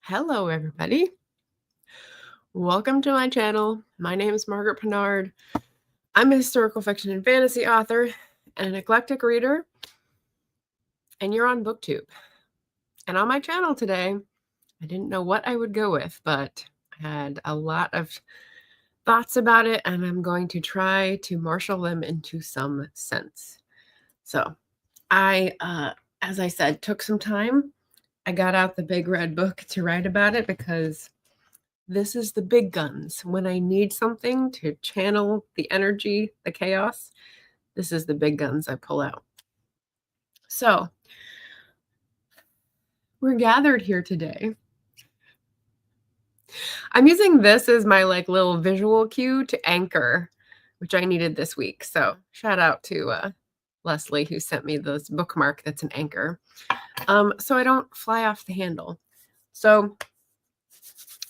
Hello, everybody. Welcome to my channel. My name is Margaret Pinard. I'm a historical fiction and fantasy author and an eclectic reader, and you're on Booktube. And on my channel today, I didn't know what I would go with, but I had a lot of thoughts about it, and I'm going to try to marshal them into some sense. So I, as I said, took some time. I got out the big red book to write about it because this is the big guns. When I need something to channel the energy, the chaos, this is the big guns I pull out. So we're gathered here today. I'm using this as my little visual cue to anchor, which I needed this week. So shout out to Leslie, who sent me this bookmark that's an anchor. So I don't fly off the handle. So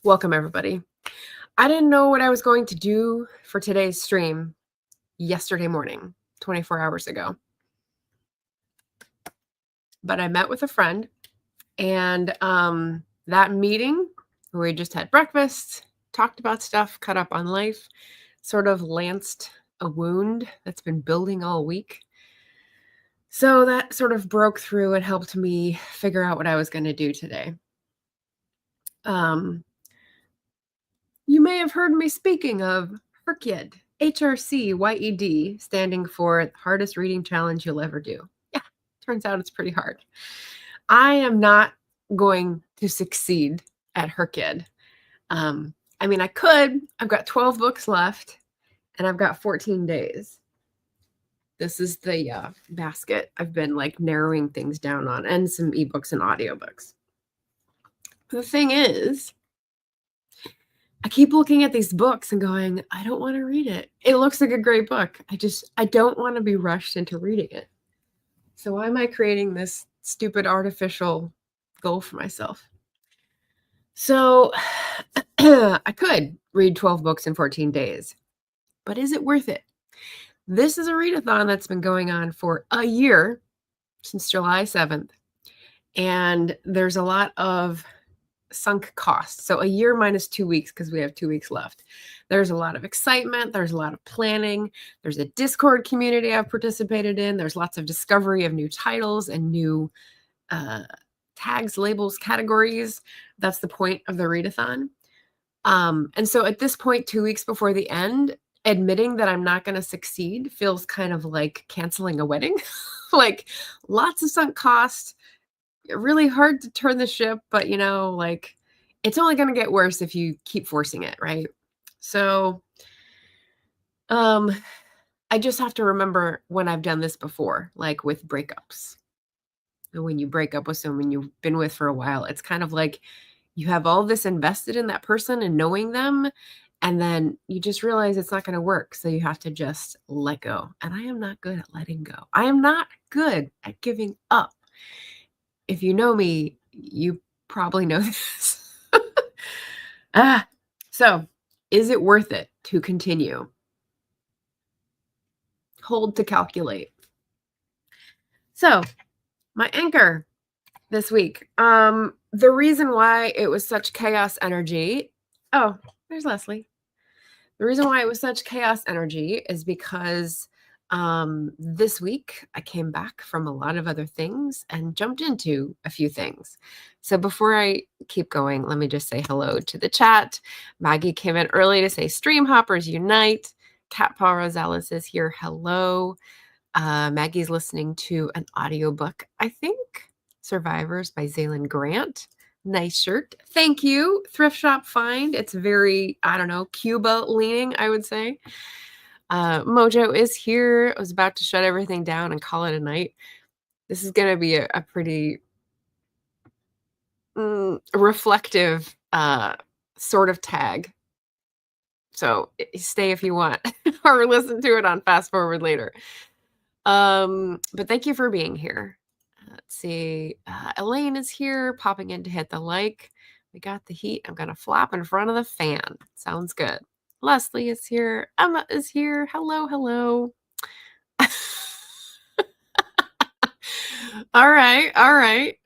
welcome, everybody. I didn't know what I was going to do for today's stream yesterday morning, 24 hours ago. But I met with a friend, and that meeting where we just had breakfast, talked about stuff, caught up on life, sort of lanced a wound that's been building all week. So that sort of broke through and helped me figure out what I was going to do today. You may have heard me speaking of HRCYED, HRCYED, standing for Hardest Reading Challenge You'll Ever Do. Yeah, turns out it's pretty hard. I am not going to succeed at HRCYED. I mean, I could. I've got 12 books left, and I've got 14 days. This is the basket I've been narrowing things down on, and some ebooks and audiobooks. The thing is, I keep looking at these books and going, I don't want to read it. It looks like a great book. I don't want to be rushed into reading it. So why am I creating this stupid artificial goal for myself? So I could read 12 books in 14 days, but is it worth it? This is a readathon that's been going on for a year, since July 7th, and there's a lot of sunk costs. So a year minus 2 weeks, because we have 2 weeks left. There's a lot of excitement. There's a lot of planning. There's a Discord community I've participated in. There's lots of discovery of new titles and new tags, labels, categories. That's the point of the readathon. And so at this point, 2 weeks before the end, admitting that I'm not going to succeed feels kind of like canceling a wedding. Lots of sunk cost, really hard to turn the ship, but it's only going to get worse if you keep forcing it, right? So I just have to remember when I've done this before, like with breakups. And when you break up with someone you've been with for a while, it's kind of like you have all this invested in that person and knowing them, and then you just realize it's not going to work. So you have to just let go. And I am not good at letting go. I am not good at giving up. If you know me, you probably know this. So is it worth it to continue? Hold to calculate. So my anchor this week, the reason why it was such chaos energy. Oh, there's Leslie. The reason why it was such chaos energy is because this week I came back from a lot of other things and jumped into a few things. So before I keep going, let me just say hello to the chat. Maggie came in early to say Stream Hoppers Unite. Cat Paw Rosales is here. Hello. Maggie's listening to an audiobook, I think, Survivors by Zaylin Grant. Nice shirt. Thank you. Thrift shop find. It's very, I don't know, Cuba leaning, I would say. Mojo is here. I was about to shut everything down and call it a night. This is going to be a pretty reflective sort of tag. So stay if you want or listen to it on fast forward later. But thank you for being here. Let's see. Elaine is here, popping in to hit the like. We got the heat. I'm going to flap in front of the fan. Sounds good. Leslie is here. Emma is here. Hello, hello. All right, all right.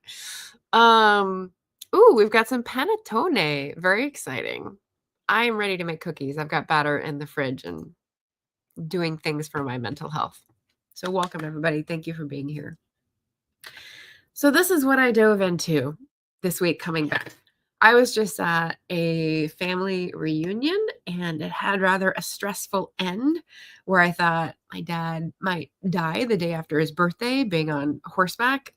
Ooh, we've got some panettone. Very exciting. I am ready to make cookies. I've got batter in the fridge and doing things for my mental health. So welcome, everybody. Thank you for being here. So this is what I dove into this week coming back. I was just at a family reunion, and it had rather a stressful end where I thought my dad might die the day after his birthday being on horseback.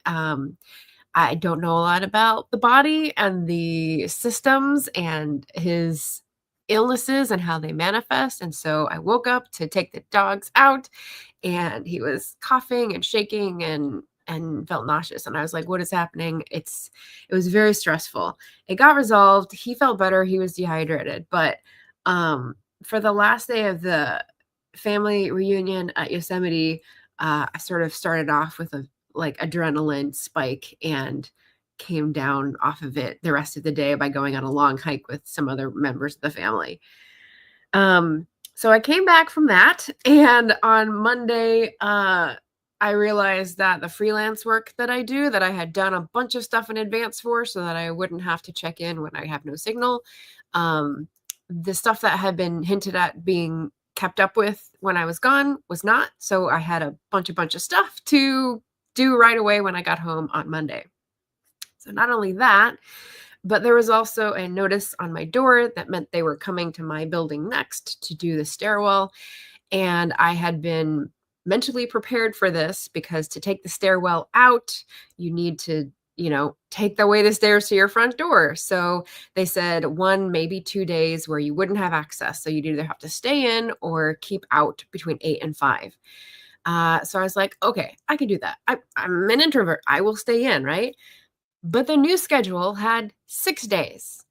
I don't know a lot about the body and the systems and his illnesses and how they manifest. And so I woke up to take the dogs out, and he was coughing and shaking and felt nauseous. And I was like, what is happening? It was very stressful. It got resolved. He felt better. He was dehydrated. But for the last day of the family reunion at Yosemite, I sort of started off with a like adrenaline spike and came down off of it the rest of the day by going on a long hike with some other members of the family. So I came back from that, and on Monday, I realized that the freelance work that I do, that I had done a bunch of stuff in advance for so that I wouldn't have to check in when I have no signal. The stuff that had been hinted at being kept up with when I was gone was not. So I had a bunch of stuff to do right away when I got home on Monday. So not only that, but there was also a notice on my door that meant they were coming to my building next to do the stairwell. And I had been mentally prepared for this because to take the stairwell out, you need to, take the way the stairs to your front door. So they said 1, maybe 2 days where you wouldn't have access. So you'd either have to stay in or keep out between 8 and 5. So I was like, okay, I can do that. I'm an introvert. I will stay in, right? But the new schedule had 6 days.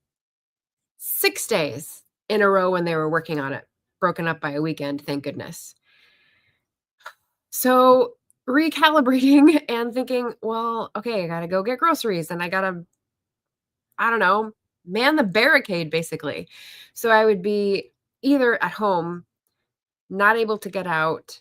6 days in a row when they were working on it, broken up by a weekend, thank goodness. So recalibrating and thinking, well, okay, I gotta go get groceries and I gotta, I don't know, man the barricade basically. So I would be either at home, not able to get out,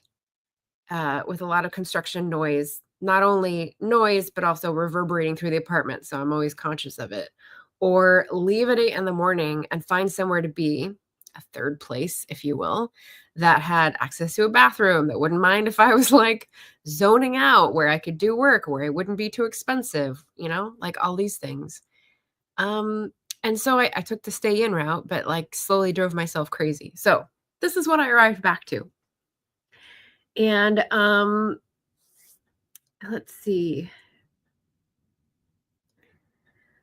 with a lot of construction noise, not only noise, but also reverberating through the apartment. So I'm always conscious of it. Or leave at 8 in the morning and find somewhere to be, a third place, if you will, that had access to a bathroom, that wouldn't mind if I was like zoning out, where I could do work, where it wouldn't be too expensive, like all these things. And so I took the stay in route, but like slowly drove myself crazy. So this is what I arrived back to. And let's see.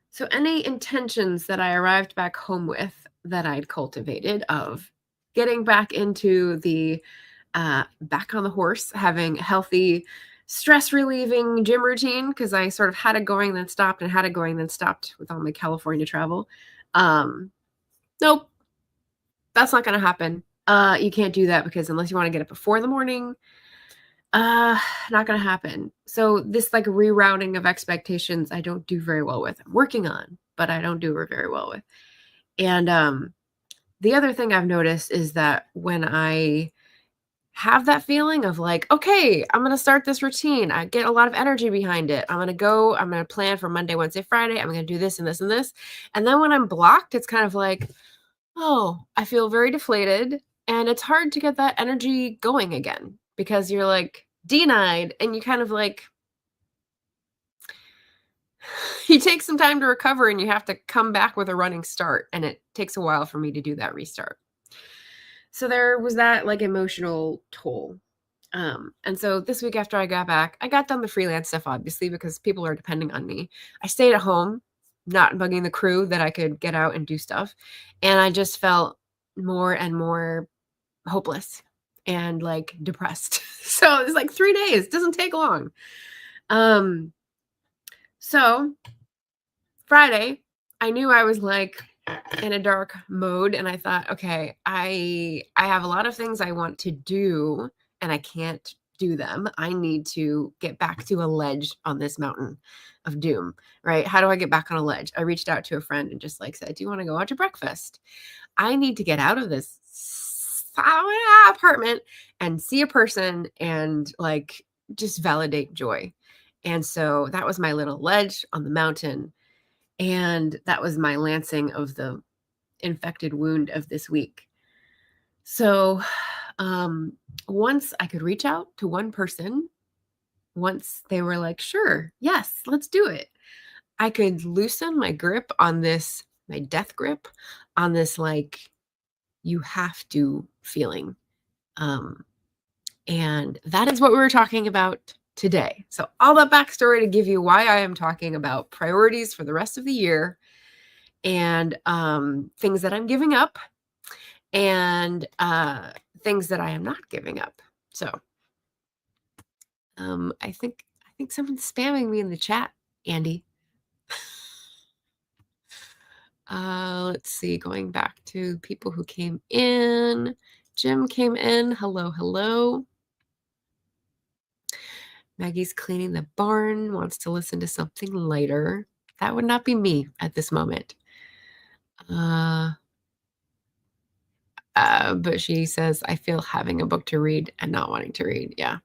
So any intentions that I arrived back home with that I'd cultivated of getting back into the back on the horse, having a healthy, stress relieving gym routine, because I sort of had it going, then stopped, and had it going, then stopped with all my California travel. Nope, that's not going to happen. You can't do that because unless you want to get up at 4 in the morning, not gonna happen. So this like rerouting of expectations, I don't do very well with. I'm working on, but I don't do very well with. And the other thing I've noticed is that when I have that feeling of like, okay, I'm gonna start this routine, I get a lot of energy behind it. I'm gonna plan for Monday, Wednesday, Friday. I'm gonna do this and this and this. And then when I'm blocked, it's kind of like, oh, I feel very deflated. And it's hard to get that energy going again because you're like denied and you kind of like, you take some time to recover and you have to come back with a running start. And it takes a while for me to do that restart. So there was that like emotional toll. And so this week after I got back, I got done the freelance stuff, obviously, because people are depending on me. I stayed at home, not bugging the crew that I could get out and do stuff. And I just felt more and more hopeless and like depressed. So it's like 3 days. It doesn't take long. So Friday, I knew I was like in a dark mode, and I thought, okay, I have a lot of things I want to do and I can't do them. I need to get back to a ledge on this mountain of doom, right? How do I get back on a ledge? I reached out to a friend and just like said, do you want to go out to breakfast? I need to get out of this apartment and see a person and like just validate joy. And so that was my little ledge on the mountain. And that was my lancing of the infected wound of this week. So once I could reach out to one person, once they were like, sure, yes, let's do it, I could loosen my grip on this, my death grip on this, like, you have to feeling. And that is what we were talking about today. So all that backstory to give you why I am talking about priorities for the rest of the year and things that I'm giving up and things that I am not giving up. So I think someone's spamming me in the chat, Andy. Let's see, going back to people who came in. Jim came in. Hello, hello. Maggie's cleaning the barn, wants to listen to something lighter. That would not be me at this moment. But she says, I feel having a book to read and not wanting to read. Yeah.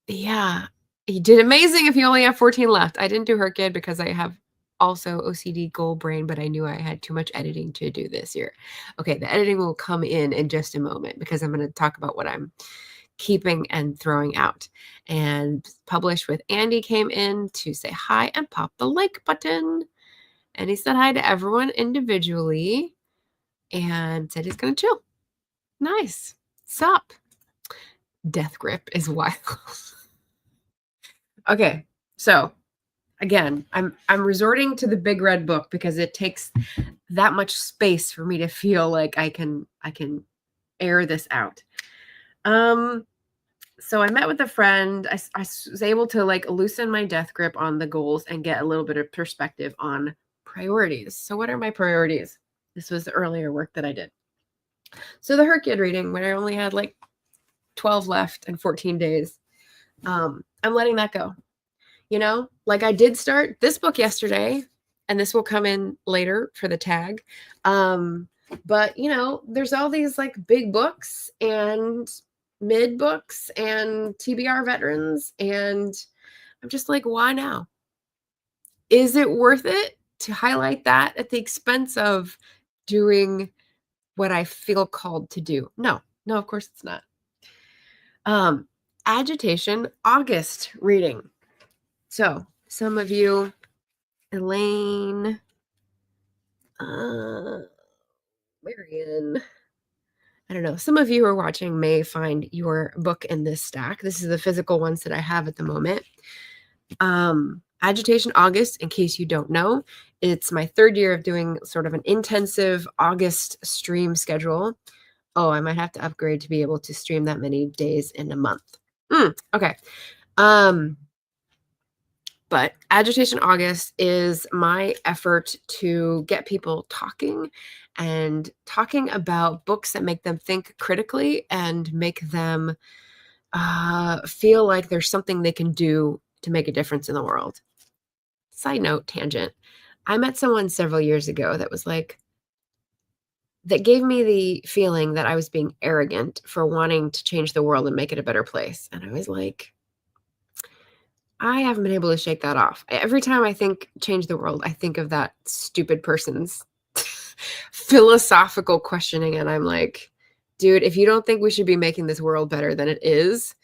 Yeah. You did amazing if you only have 14 left. I didn't do her kid because I have also OCD goal brain, but I knew I had too much editing to do this year. Okay, the editing will come in just a moment because I'm going to talk about what I'm keeping and throwing out. And Published with Andy came in to say hi and pop the like button. And he said hi to everyone individually and said he's going to chill. Nice. Sup. Death grip is wild. Okay, so again, I'm resorting to the big red book because it takes that much space for me to feel like I can air this out. So I met with a friend. I was able to like loosen my death grip on the goals and get a little bit of perspective on priorities. So what are my priorities? This was the earlier work that I did. So the Hercule reading, when I only had like 12 left and 14 days, I'm letting that go. You know, like I did start this book yesterday, and this will come in later for the tag. But you know, there's all these like big books and mid books and TBR veterans, and I'm just like, why now? Is it worth it to highlight that at the expense of doing what I feel called to do? No, of course it's not. Agitation August reading. So some of you, Elaine, Marion, I don't know. Some of you who are watching may find your book in this stack. This is the physical ones that I have at the moment. Agitation August, in case you don't know, it's my third year of doing sort of an intensive August stream schedule. Oh, I might have to upgrade to be able to stream that many days in a month. Okay. But Agitation August is my effort to get people talking and talking about books that make them think critically and make them feel like there's something they can do to make a difference in the world. Side note, tangent. I met someone several years ago that was like, that gave me the feeling that I was being arrogant for wanting to change the world and make it a better place. And I was like, I haven't been able to shake that off. Every time I think change the world, I think of that stupid person's philosophical questioning. And I'm like, dude, if you don't think we should be making this world better than it is,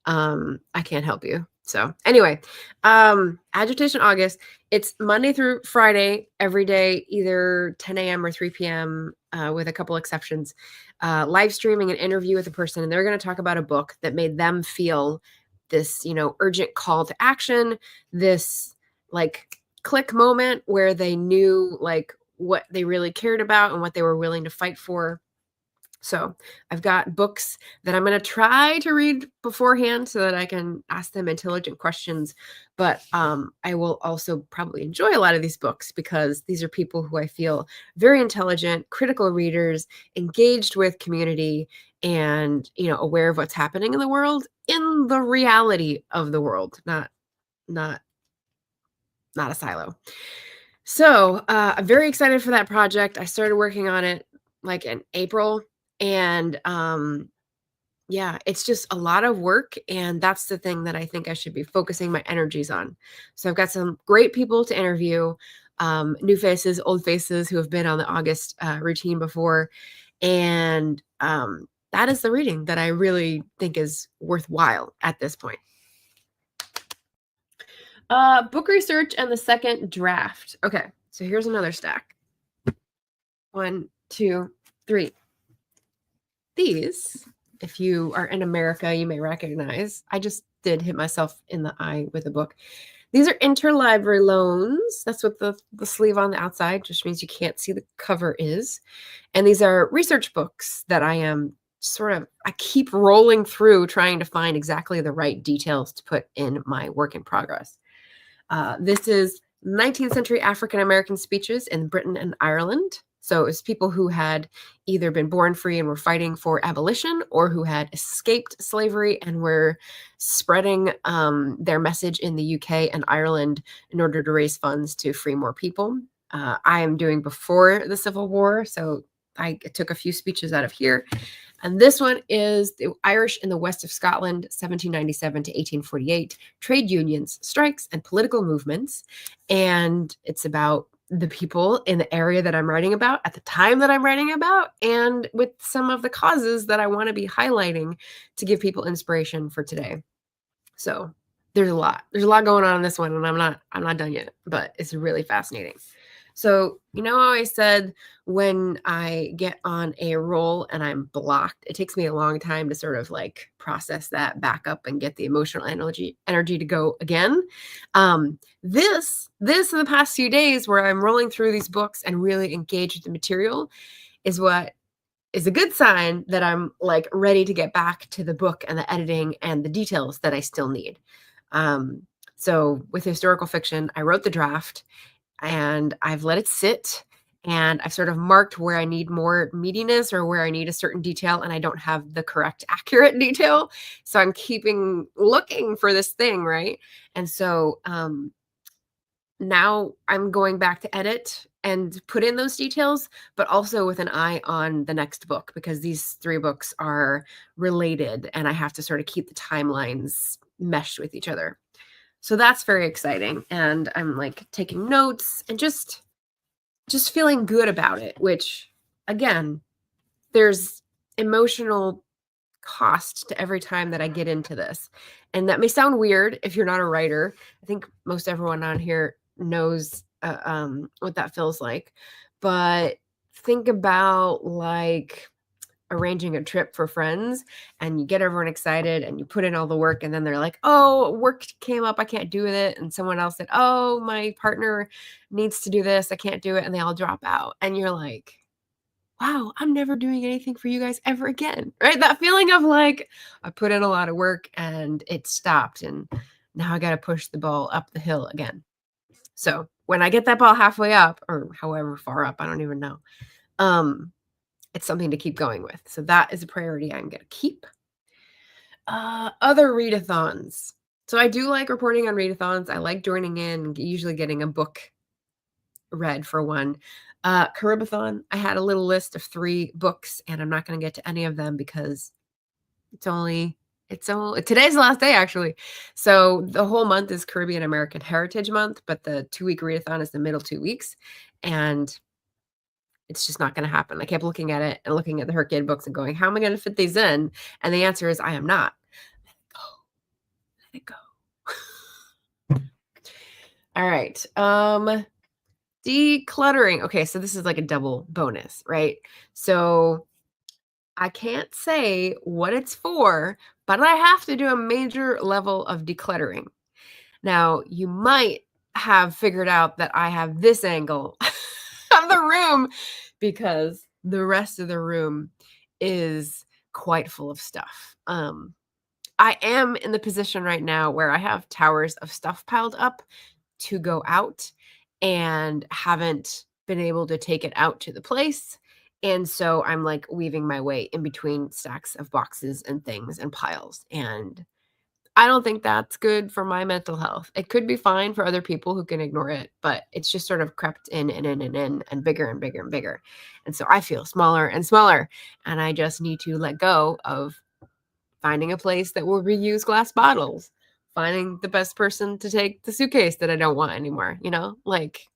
I can't help you. So anyway, Agitation August, it's Monday through Friday, every day, either 10 a.m. or 3 p.m. With a couple exceptions, live streaming an interview with a person, and they're going to talk about a book that made them feel this, urgent call to action, this like click moment where they knew like what they really cared about and what they were willing to fight for. So I've got books that I'm going to try to read beforehand so that I can ask them intelligent questions. But I will also probably enjoy a lot of these books because these are people who I feel very intelligent, critical readers, engaged with community, and, aware of what's happening in the world, in the reality of the world, not a silo. So I'm very excited for that project. I started working on it like in April. And Yeah, it's just a lot of work, and that's the thing that I think I should be focusing my energies on. So I've got some great people to interview, new faces, old faces who have been on the August routine before, and that is the reading that I really think is worthwhile at this point. Book research and the second draft. Okay, so here's another stack. 1, 2, 3. These, if you are in America, you may recognize. I just did hit myself in the eye with a book. These are interlibrary loans. That's what the sleeve on the outside just means you can't see the cover is. And these are research books that I keep rolling through trying to find exactly the right details to put in my work in progress. This is 19th century African American speeches in Britain and Ireland. So it's people who had either been born free and were fighting for abolition, or who had escaped slavery and were spreading their message in the UK and Ireland in order to raise funds to free more people. I am doing before the Civil War, so I took a few speeches out of here. And this one is the Irish in the west of Scotland, 1797 to 1848, trade unions, strikes, and political movements. And it's about the people in the area that I'm writing about at the time that I'm writing about, and with some of the causes that I want to be highlighting to give people inspiration for today. So there's a lot going on in this one, and I'm not done yet, but it's really fascinating. So, how I said when I get on a roll and I'm blocked, it takes me a long time to sort of like process that back up and get the emotional energy to go again. This in the past few days where I'm rolling through these books and really engaged with the material is what is a good sign that I'm like ready to get back to the book and the editing and the details that I still need. So with historical fiction, I wrote the draft and I've let it sit, and I've sort of marked where I need more meatiness or where I need a certain detail and I don't have the correct accurate detail. So I'm looking for this thing, right? And so now I'm going back to edit and put in those details, but also with an eye on the next book, because these 3 books are related and I have to sort of keep the timelines meshed with each other. So that's very exciting. And I'm like taking notes and just feeling good about it, which again, there's emotional cost to every time that I get into this. And that may sound weird if you're not a writer. I think most everyone on here knows what that feels like. But think about like arranging a trip for friends, and you get everyone excited and you put in all the work, and then they're like, oh, work came up, I can't do it. And someone else said, oh, my partner needs to do this, I can't do it. And they all drop out. And you're like, wow, I'm never doing anything for you guys ever again. Right? That feeling of like, I put in a lot of work and it stopped, and now I got to push the ball up the hill again. So when I get that ball halfway up, or however far up, I don't even know, it's something to keep going with. So that is a priority I'm going to keep. Other readathons. So I do like reporting on readathons. I like joining in and usually getting a book read for one. Caribathon, I had a little list of 3 books, and I'm not going to get to any of them because today's the last day actually. So the whole month is Caribbean American Heritage Month, but the 2-week readathon is the middle 2 weeks. And it's just not going to happen. I kept looking at it and looking at the Herkid books and going, how am I going to fit these in? And the answer is I am not. Let it go. All right. Decluttering. Okay, so this is like a double bonus, right? So I can't say what it's for, but I have to do a major level of decluttering. Now, you might have figured out that I have this angle of the room because the rest of the room is quite full of stuff. I am in the position right now where I have towers of stuff piled up to go out and haven't been able to take it out to the place. And so I'm like weaving my way in between stacks of boxes and things and piles. And I don't think that's good for my mental health. It could be fine for other people who can ignore it, but it's just sort of crept in and bigger and bigger and bigger. And so I feel smaller and smaller, and I just need to let go of finding a place that will reuse glass bottles, finding the best person to take the suitcase that I don't want anymore, like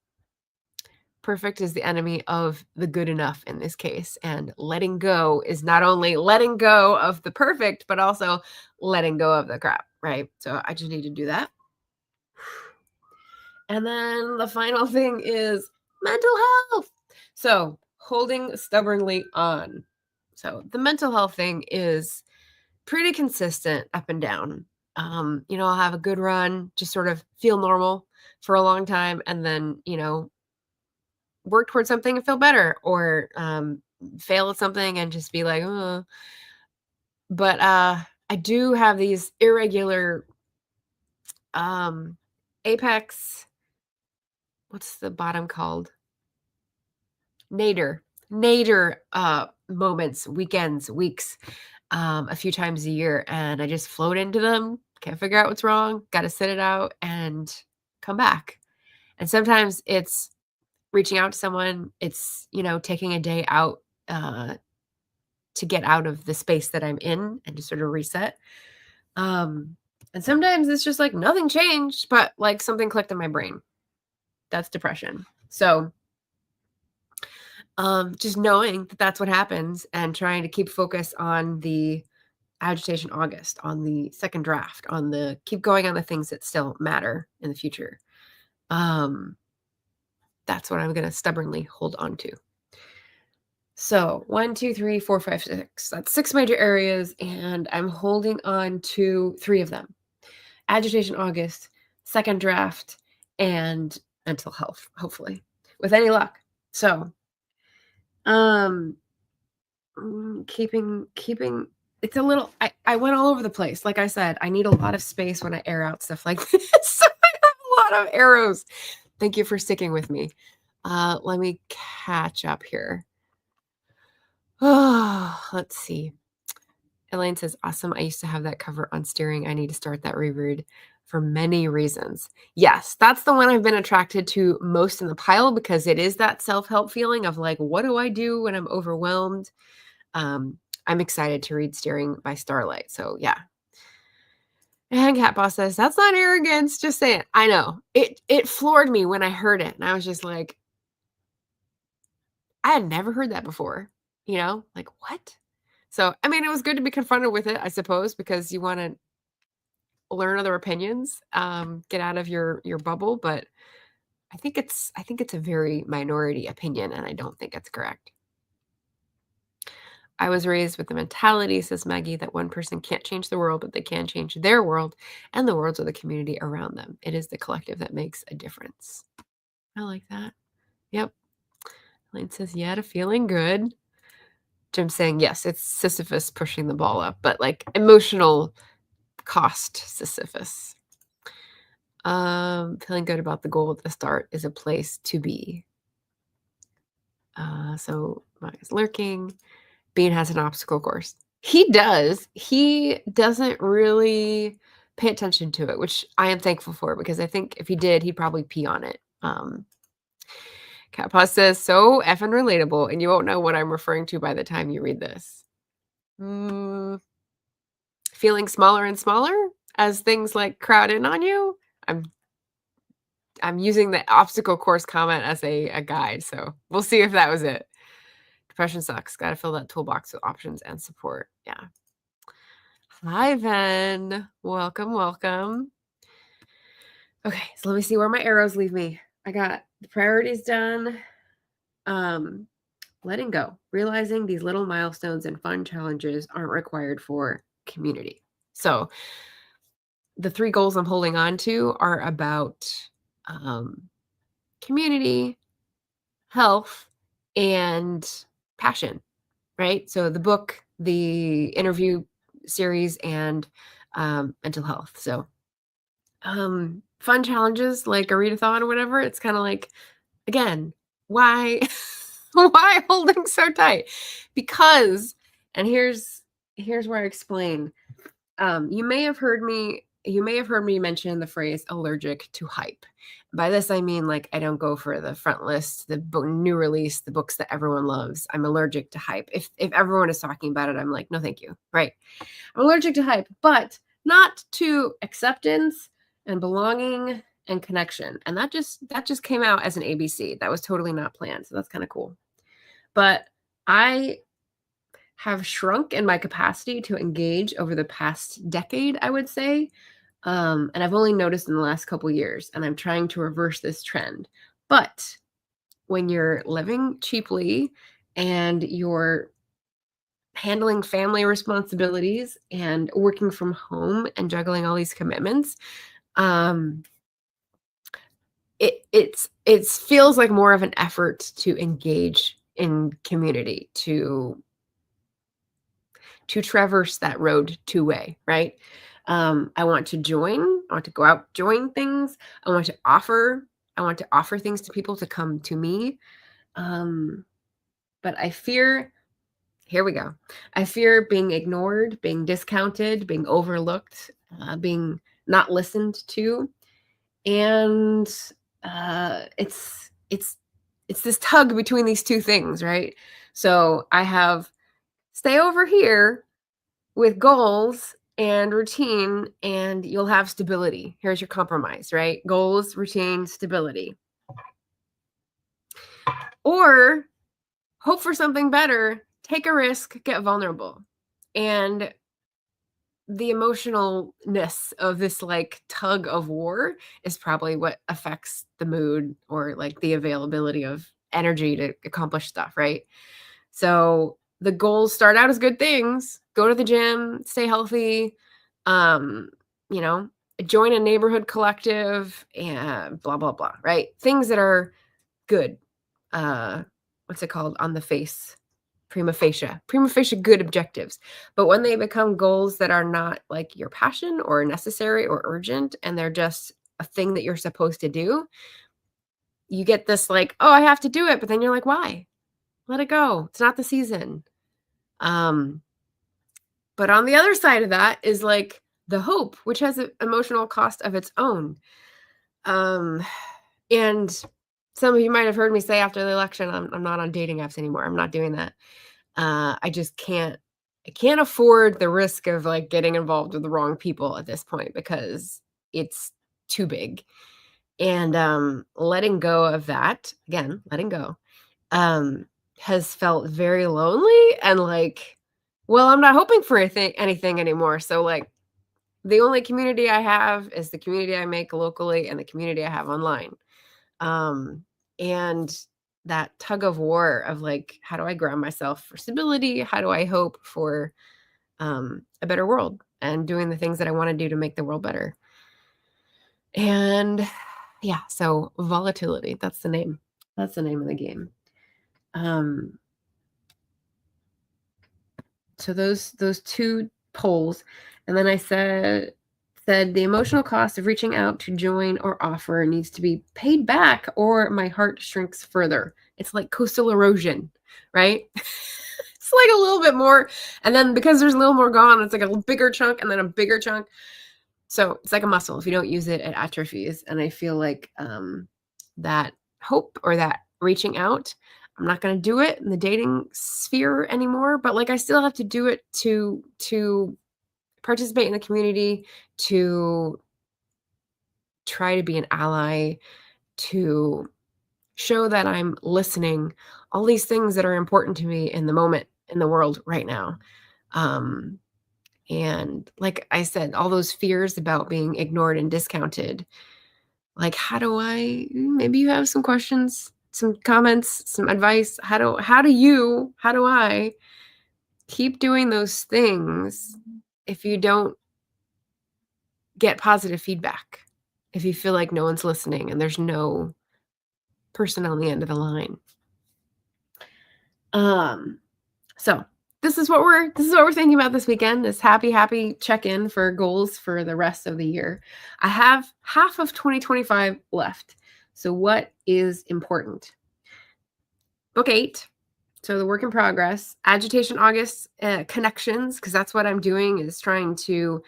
perfect is the enemy of the good enough in this case. And letting go is not only letting go of the perfect, but also letting go of the crap, right? So I just need to do that. And then the final thing is mental health. So holding stubbornly on. So the mental health thing is pretty consistent up and down. I'll have a good run, just sort of feel normal for a long time, and then, work towards something and feel better, or fail at something and just be like, oh. But I do have these irregular apex, what's the bottom called? Nadir moments, weekends, weeks, a few times a year, and I just float into them, can't figure out what's wrong, got to sit it out and come back. And sometimes it's reaching out to someone, it's, taking a day out to get out of the space that I'm in and to sort of reset. And sometimes it's just like nothing changed, but like something clicked in my brain. That's depression. So just knowing that that's what happens and trying to keep focus on the agitation August, on the second draft, on the keep going on the things that still matter in the future. That's what I'm going to stubbornly hold on to. So 1, 2, 3, 4, 5, 6. That's 6 major areas, and I'm holding on to 3 of them. Agitation August, second draft, and mental health, hopefully, with any luck. So keeping it's a little, I went all over the place. Like I said, I need a lot of space when I air out stuff like this. So I have a lot of arrows. Thank you for sticking with me. Let me catch up here. Oh, let's see. Elaine says, awesome. I used to have that cover on Steering. I need to start that reread for many reasons. Yes, that's the one I've been attracted to most in the pile, because it is that self-help feeling of like, what do I do when I'm overwhelmed? I'm excited to read Steering by Starlight. So yeah. And Cat Boss says, that's not arrogance. Just saying. I know. It floored me when I heard it. And I was just like, I had never heard that before. Like, what? So, I mean, it was good to be confronted with it, I suppose, because you want to learn other opinions, get out of your bubble. But I think it's a very minority opinion, and I don't think it's correct. I was raised with the mentality, says Maggie, that one person can't change the world, but they can change their world and the worlds of the community around them. It is the collective that makes a difference. I like that. Yep. Elaine says, yeah, to feeling good. Jim's saying, yes, it's Sisyphus pushing the ball up, but like emotional cost Sisyphus. Feeling good about the goal at the start is a place to be. So Maya's lurking. Bean has an obstacle course. He does. He doesn't really pay attention to it, which I am thankful for, because I think if he did, he'd probably pee on it. Cat Paw says, so effing relatable, and you won't know what I'm referring to by the time you read this. Feeling smaller and smaller as things like crowd in on you. I'm using the obstacle course comment as a guide, so we'll see if that was it. Depression sucks. Got to fill that toolbox with options and support. Yeah. Hi, Ven. Welcome, welcome. Okay, so let me see where my arrows leave me. I got the priorities done. Letting go. Realizing these little milestones and fun challenges aren't required for community. So the 3 goals I'm holding on to are about community, health, and passion, right? So the book, the interview series, and mental health. So fun challenges like a readathon or whatever. It's kind of like, again, why why holding so tight? Because, and here's where I explain. You may have heard me you may have heard me mention the phrase allergic to hype. By this, I mean, like, I don't go for the front list, the new release, the books that everyone loves. I'm allergic to hype. If everyone is talking about it, I'm like, no, thank you. Right. I'm allergic to hype, but not to acceptance and belonging and connection. And that just came out as an ABC. That was totally not planned. So that's kind of cool. But I have shrunk in my capacity to engage over the past decade, I would say. And I've only noticed in the last couple years, and I'm trying to reverse this trend. But when you're living cheaply and you're handling family responsibilities and working from home and juggling all these commitments, it feels like more of an effort to engage in community, to traverse that road two-way, right? I want to join. I want to go out, join things. I want to offer things to people to come to me. But I fear, here we go. I fear being ignored, being discounted, being overlooked, being not listened to. And it's this tug between these two things, right? So I have stay over here with goals and routine, and you'll have stability. Here's your compromise, right? Goals, routine, stability. Or hope for something better, take a risk, get vulnerable. And the emotionalness of this like tug of war is probably what affects the mood or like the availability of energy to accomplish stuff, right? So the goals start out as good things. Go to the gym, stay healthy, you know, join a neighborhood collective and blah, blah, blah, right? Things that are good. What's it called? On the face. Prima facie good objectives. But when they become goals that are not like your passion or necessary or urgent, and they're just a thing that you're supposed to do, you get this like, oh, I have to do it. But then you're like, why? Let it go. It's not the season. But on the other side of that is like the hope, which has an emotional cost of its own. And some of you might have heard me say after the election, I'm not on dating apps anymore. I'm not doing that. I just can't afford the risk of like getting involved with the wrong people at this point because it's too big. And letting go of that, again, letting go, has felt very lonely and like, well, I'm not hoping for anything anymore. So like the only community I have is the community I make locally and the community I have online. And that tug of war of like, how do I ground myself for stability? How do I hope for a better world and doing the things that I want to do to make the world better? And yeah, so volatility, that's the name. That's the name of the game. So those two polls. And then I said the emotional cost of reaching out to join or offer needs to be paid back or my heart shrinks further. It's like coastal erosion, right? It's like a little bit more. And then because there's a little more gone, it's like a bigger chunk and then a bigger chunk. So it's like a muscle. If you don't use it, it atrophies. And I feel like that hope or that reaching out, I'm not going to do it in the dating sphere anymore, but like I still have to do it to participate in the community, to try to be an ally, to show that I'm listening, all these things that are important to me in the moment, in the world right now. And like I said, all those fears about being ignored and discounted, like, maybe you have some questions, some comments, some advice. How do I keep doing those things if you don't get positive feedback? If you feel like no one's listening and there's no person on the end of the line. So this is what we're thinking about this weekend, this happy check-in for goals for the rest of the year. I have half of 2025 left. So what is important? Book 8. So the work in progress, Agitation August, connections, because that's what I'm doing, is trying to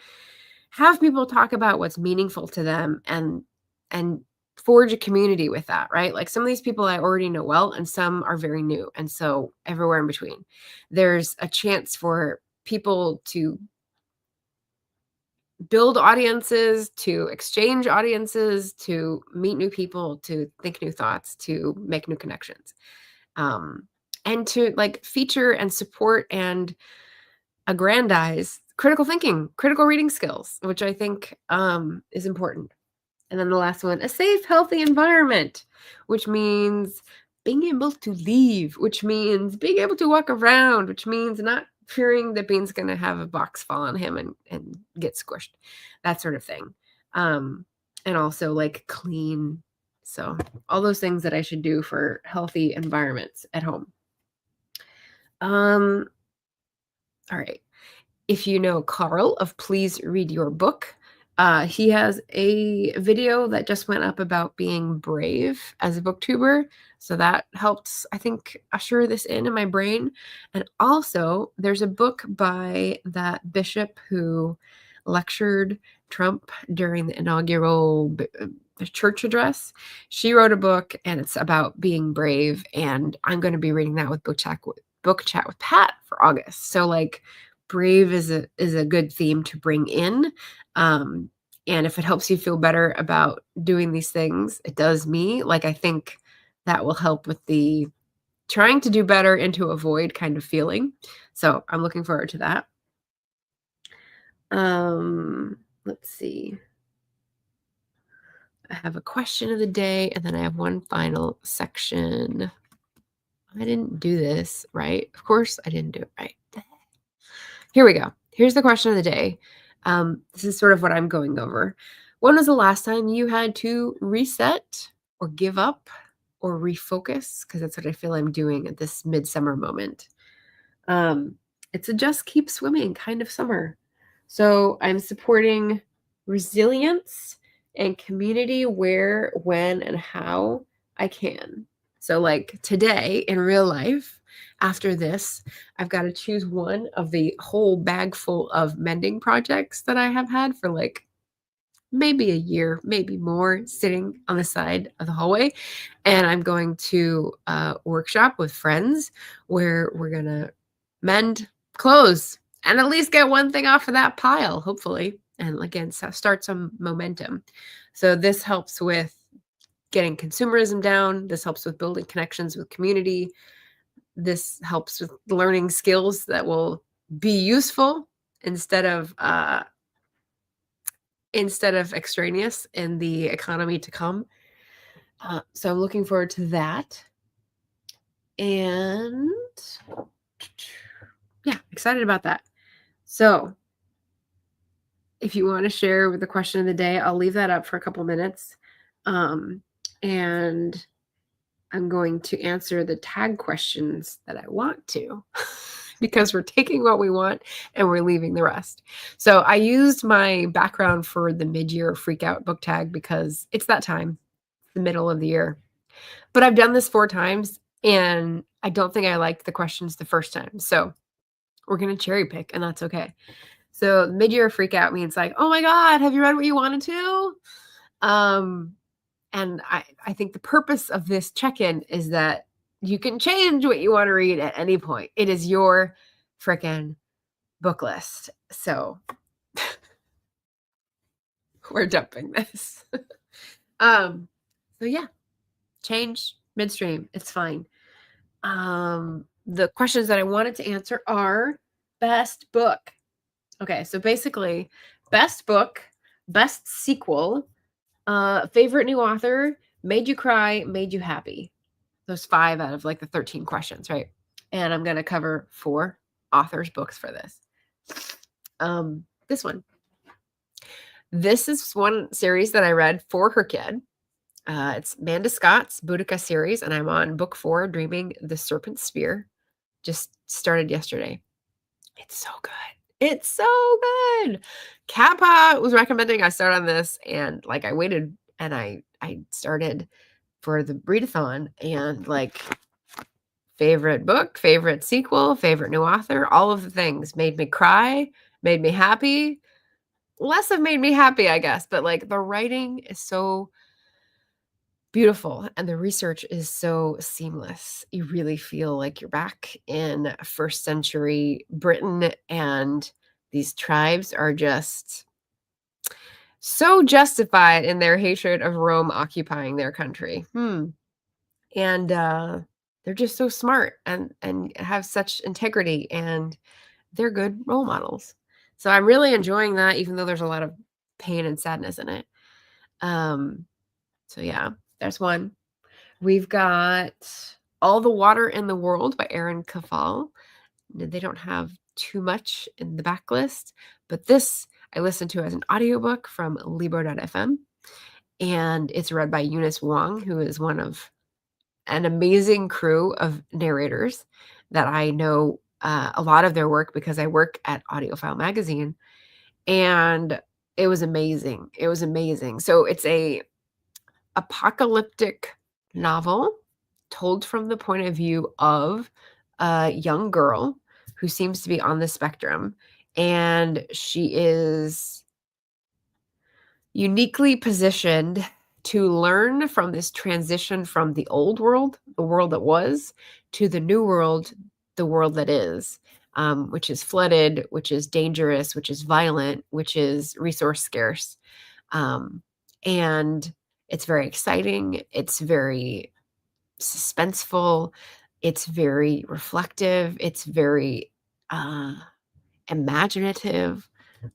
have people talk about what's meaningful to them and forge a community with that, right? Like some of these people I already know well, and some are very new. And so everywhere in between, there's a chance for people to build audiences, to exchange audiences, to meet new people, to think new thoughts, to make new connections, and to like feature and support and aggrandize critical thinking, critical reading skills, which I think is important. And then the last one, a safe, healthy environment, which means being able to leave, which means being able to walk around, which means not fearing that Bean's going to have a box fall on him and get squished, that sort of thing. And also like clean. So all those things that I should do for healthy environments at home. All right. If you know Carl of Please Read Your Book, he has a video that just went up about being brave as a booktuber. So that helped, I think, usher this in my brain. And also, there's a book by that bishop who lectured Trump during the inaugural church address. She wrote a book, and it's about being brave. And I'm going to be reading that with Book Chat with Pat for August. So like, brave is a good theme to bring in. And if it helps you feel better about doing these things, it does me. Like, I think that will help with the trying to do better and to avoid kind of feeling. So I'm looking forward to that. Let's see. I have a question of the day, and then I have one final section. I didn't do this right. Of course, I didn't do it right. Here we go. Here's the question of the day. This is sort of what I'm going over. When was the last time you had to reset or give up or refocus? Because that's what I feel I'm doing at this midsummer moment. It's a just keep swimming kind of summer. So I'm supporting resilience and community where, when, and how I can. So like today in real life, after this, I've got to choose one of the whole bag full of mending projects that I have had for like maybe a year, maybe more, sitting on the side of the hallway. And I'm going to a workshop with friends where we're going to mend clothes and at least get one thing off of that pile, hopefully. And again, start some momentum. So this helps with getting consumerism down. This helps with building connections with community. This helps with learning skills that will be useful instead of extraneous in the economy to come. So I'm looking forward to that. And yeah, excited about that. So if you want to share with the question of the day, I'll leave that up for a couple minutes. And I'm going to answer the tag questions that I want to because we're taking what we want and we're leaving the rest. So I used my background for the mid-year Freakout book tag because it's that time, the middle of the year. But I've done this 4 times and I don't think I liked the questions the first time. So we're going to cherry pick and that's okay. So mid-year Freakout means like, oh my God, have you read what you wanted to? And I think the purpose of this check-in is that you can change what you want to read at any point. It is your frickin' book list. So we're dumping this. So yeah, change midstream. It's fine. The questions that I wanted to answer are best book. Okay, so basically best book, best sequel, favorite new author, made you cry, made you happy. Those 5 out of like the 13 questions, right? And I'm going to cover 4 authors' books for this. This one. This is one series that I read for her kid. It's Amanda Scott's Boudica series, and I'm on book 4, Dreaming the Serpent Spear. Just started yesterday. It's so good. It's so good. Kappa was recommending I start on this, and like I waited and I started for the readathon, and like favorite book, favorite sequel, favorite new author, all of the things made me cry, made me happy. less have made me happy, I guess. But like the writing is so beautiful and the research is so seamless. You really feel like you're back in first century Britain, and these tribes are just so justified in their hatred of Rome occupying their country. And they're just so smart and have such integrity, and they're good role models. So I'm really enjoying that, even though there's a lot of pain and sadness in it. Um, so yeah, there's one. We've got All the Water in the World by Erin Kafal. They don't have too much in the backlist, but this I listened to as an audiobook from Libro.fm, and it's read by Eunice Wong, who is one of an amazing crew of narrators that I know a lot of their work because I work at Audiophile Magazine, and it was amazing. It was amazing. So it's a apocalyptic novel told from the point of view of a young girl who seems to be on the spectrum, and she is uniquely positioned to learn from this transition from the old world, the world that was, to the new world, the world that is, which is flooded, which is dangerous, which is violent, which is resource scarce. And it's very exciting. It's very suspenseful. It's very reflective. It's very imaginative.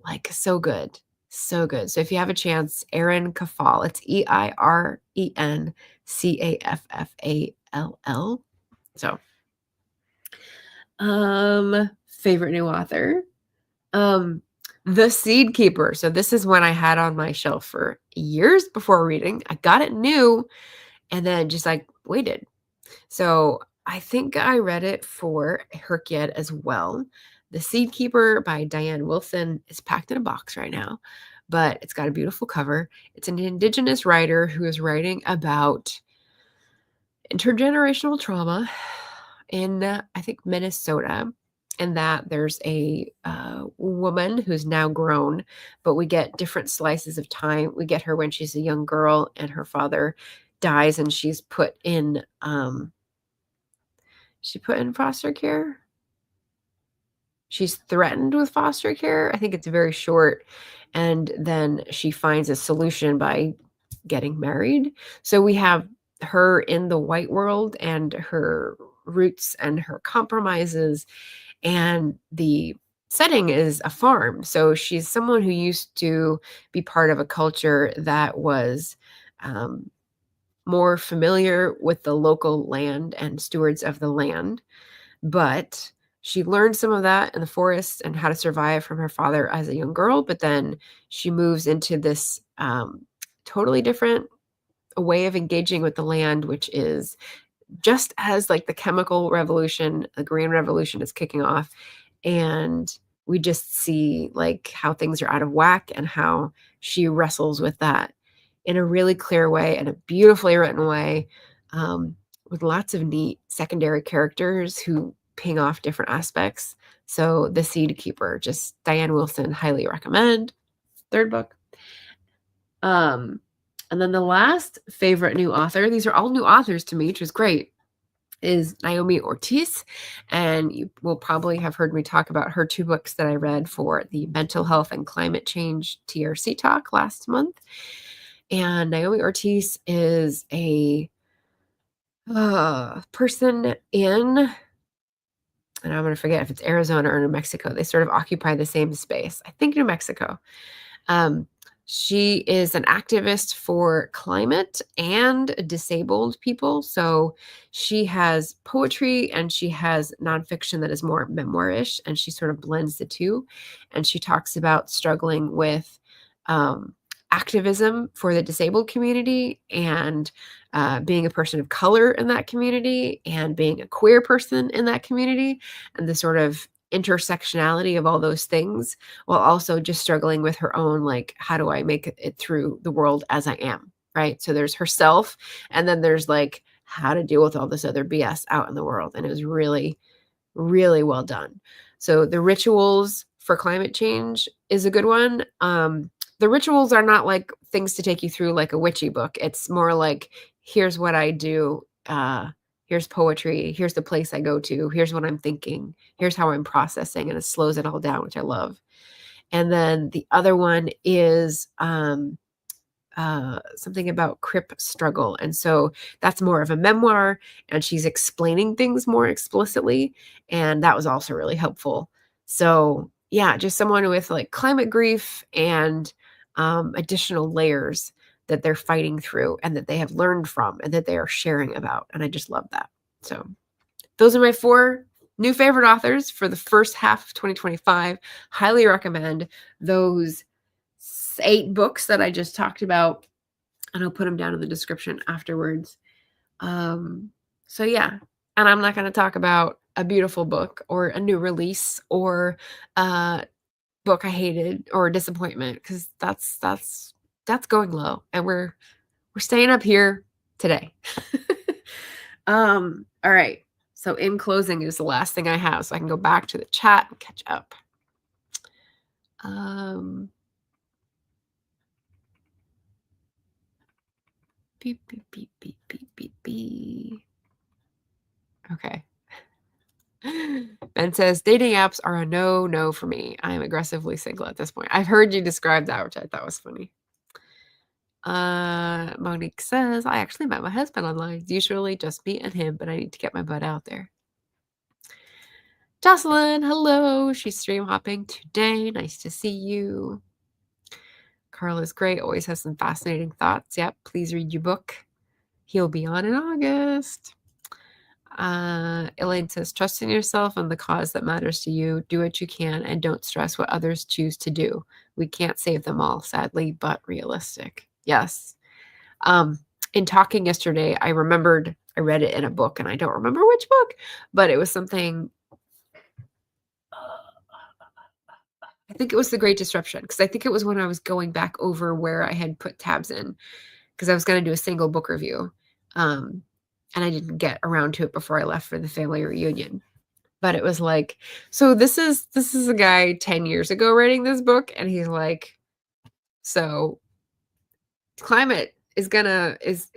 Like, so good. So good. So if you have a chance, Erin Kafal, it's EIRENCAFFALL. So, favorite new author. The Seed Keeper. So this is one I had on my shelf for years before reading. I got it new and then just like waited. So I think I read it for Herkyed as well. The Seed Keeper by Diane Wilson is packed in a box right now, but it's got a beautiful cover. It's an Indigenous writer who is writing about intergenerational trauma in, I think, Minnesota, and that there's a woman who's now grown, but we get different slices of time. We get her when she's a young girl and her father dies, and she's put in foster care. She's threatened with foster care. I think it's very short. And then she finds a solution by getting married. So we have her in the white world and her roots and her compromises. And the setting is a farm. So she's someone who used to be part of a culture that was more familiar with the local land and stewards of the land. But she learned some of that in the forest and how to survive from her father as a young girl. But then she moves into this totally different way of engaging with the land, which is just as like the chemical revolution, the green revolution is kicking off. And we just see like how things are out of whack and how she wrestles with that in a really clear way and a beautifully written way, with lots of neat secondary characters who ping off different aspects. So The Seed Keeper, just Diane Wilson, highly recommend. Third book. And then the last favorite new author, these are all new authors to me, which is great, is Naomi Ortiz. And you will probably have heard me talk about her two books that I read for the Mental Health and Climate Change TRC talk last month. And Naomi Ortiz is a person in, and I'm going to forget if it's Arizona or New Mexico. They sort of occupy the same space. I think New Mexico. She is an activist for climate and disabled people. So she has poetry and she has nonfiction that is more memoirish, and she sort of blends the two. And she talks about struggling with activism for the disabled community and being a person of color in that community and being a queer person in that community, and the sort of intersectionality of all those things, while also just struggling with her own, like, how do I make it through the world as I am, right? So there's herself, and then there's like how to deal with all this other BS out in the world. And it was really, really well done. So the rituals for climate change is a good one. The rituals are not like things to take you through like a witchy book. It's more like, here's what I do. Here's poetry. Here's the place I go to. Here's what I'm thinking. Here's how I'm processing. And it slows it all down, which I love. And then the other one is something about crip struggle. And so that's more of a memoir, and she's explaining things more explicitly. And that was also really helpful. So yeah, just someone with like climate grief and additional layers that they're fighting through and that they have learned from and that they are sharing about. And I just love that. So those are my 4 new favorite authors for the first half of 2025. Highly recommend those 8 books that I just talked about, and I'll put them down in the description afterwards. So yeah, and I'm not going to talk about a beautiful book or a new release or a book I hated or a disappointment, because that's going low, and we're staying up here today. All right. So in closing is the last thing I have, so I can go back to the chat and catch up. Beep, beep, beep, beep, beep, beep, beep. Okay. Ben says, dating apps are a no for me. I am aggressively single at this point. I've heard you describe that, which I thought was funny. Monique says, I actually met my husband online. Usually just me and him, but I need to get my butt out there. Jocelyn, hello. She's stream hopping today. Nice to see you. Carl is great. Always has some fascinating thoughts. Yep. Please read your book. He'll be on in August. Elaine says, trust in yourself and the cause that matters to you. Do what you can and don't stress what others choose to do. We can't save them all, sadly, but realistic. Yes. In talking yesterday, I remembered I read it in a book, and I don't remember which book, but it was something. I think it was The Great Disruption, because I think it was when I was going back over where I had put tabs in, because I was going to do a single book review. And I didn't get around to it before I left for the family reunion. But it was like, so this is a guy 10 years ago writing this book, and he's like, so climate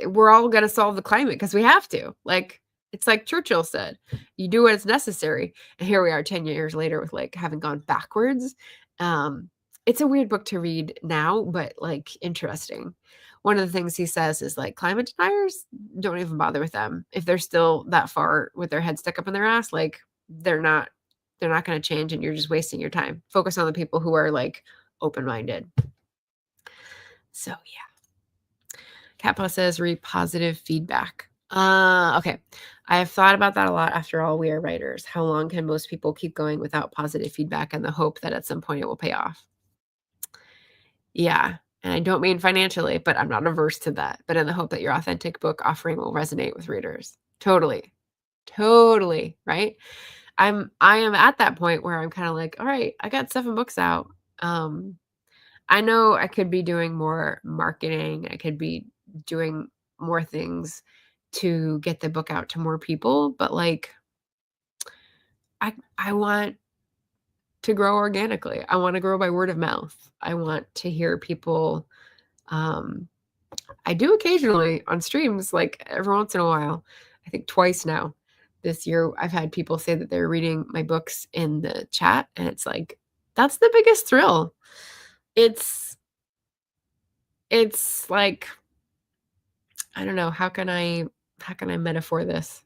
we're all gonna solve the climate because we have to. Like, it's like Churchill said, you do what is necessary. And here we are 10 years later with like having gone backwards. It's a weird book to read now, but like interesting. One of the things he says is like, climate deniers, don't even bother with them. If they're still that far with their head stuck up in their ass, like they're not going to change, and you're just wasting your time. Focus on the people who are like open-minded. So yeah. Kappa says, read positive feedback. Okay. I have thought about that a lot. After all, we are writers. How long can most people keep going without positive feedback and the hope that at some point it will pay off? Yeah. And I don't mean financially, but I'm not averse to that. But in the hope that your authentic book offering will resonate with readers. Totally. Totally. Right. I am at that point where I'm kind of like, all right, I got 7 books out. I know I could be doing more marketing. I could be doing more things to get the book out to more people, but like, I want to grow organically. I want to grow by word of mouth. I want to hear people. I do occasionally on streams, like every once in a while, I think twice now this year, I've had people say that they're reading my books in the chat, and it's like, that's the biggest thrill. It's like, I don't know, how can I metaphor this?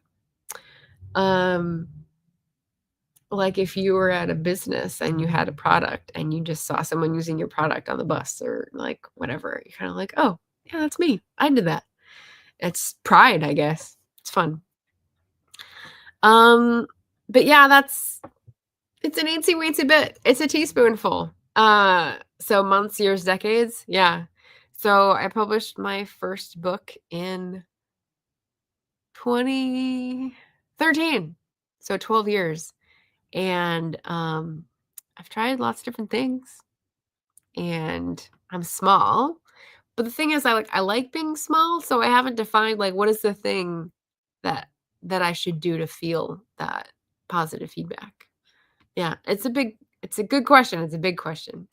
Like if you were at a business and you had a product and you just saw someone using your product on the bus or like whatever, you're kind of like, oh yeah, that's me. I did that. It's pride, I guess. It's fun. But yeah, it's an eensy weensy bit. It's a teaspoonful. So months, years, decades. Yeah. So I published my first book in 2013. So 12 years. And I've tried lots of different things, and I'm small. But the thing is, I like being small, so I haven't defined like what is the thing that I should do to feel that positive feedback. Yeah, it's a big It's a good question. It's a big question.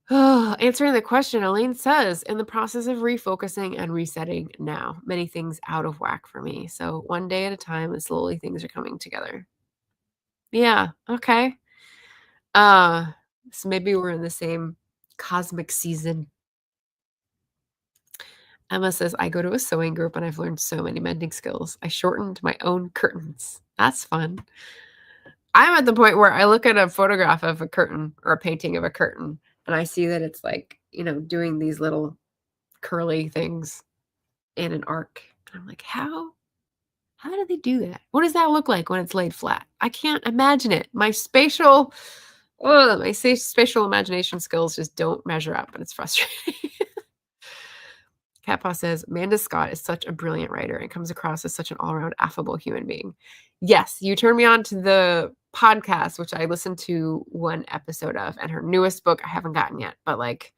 Oh, answering the question, Elaine says, in the process of refocusing and resetting now, many things out of whack for me. So one day at a time and slowly things are coming together. Yeah, okay. So maybe we're in the same cosmic season. Emma says, I go to a sewing group and I've learned so many mending skills. I shortened my own curtains. That's fun. I'm at the point where I look at a photograph of a curtain or a painting of a curtain and I see that it's like, doing these little curly things in an arc. And I'm like, how do they do that? What does that look like when it's laid flat? I can't imagine it. My spatial imagination skills just don't measure up, and it's frustrating. Catpaw says, Amanda Scott is such a brilliant writer and comes across as such an all-around affable human being. Yes, you turned me on to the podcast, which I listened to one episode of, and her newest book I haven't gotten yet, but like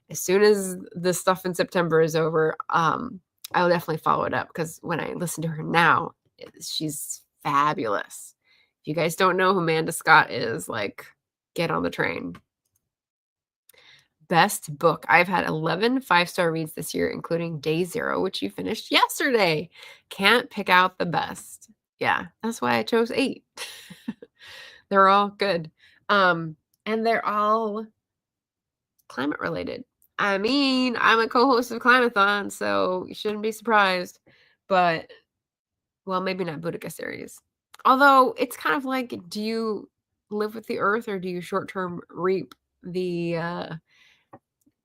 as soon as the stuff in September is over, I'll definitely follow it up because when I listen to her now, she's fabulous. If you guys don't know who Amanda Scott is, like, get on the train. Best book. I've had 11 5-star reads this year, including Day Zero, which you finished yesterday. Can't pick out the best. Yeah, that's why I chose 8. They're all good. And they're all climate related. I mean, I'm a co-host of Climathon, so you shouldn't be surprised. But, well, maybe not Boudica series. Although it's kind of like, do you live with the earth or do you short-term reap the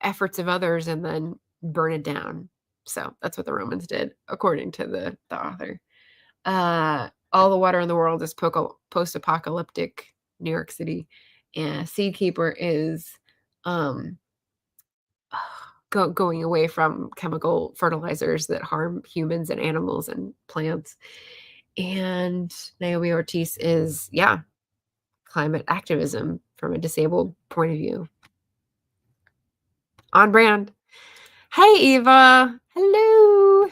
efforts of others and then burn it down? So that's what the Romans did, according to the author. All the Water in the World is post-apocalyptic New York City. And Seedkeeper is going away from chemical fertilizers that harm humans and animals and plants. And Naomi Ortiz is, climate activism from a disabled point of view. On brand. Hey, Eva. Hello.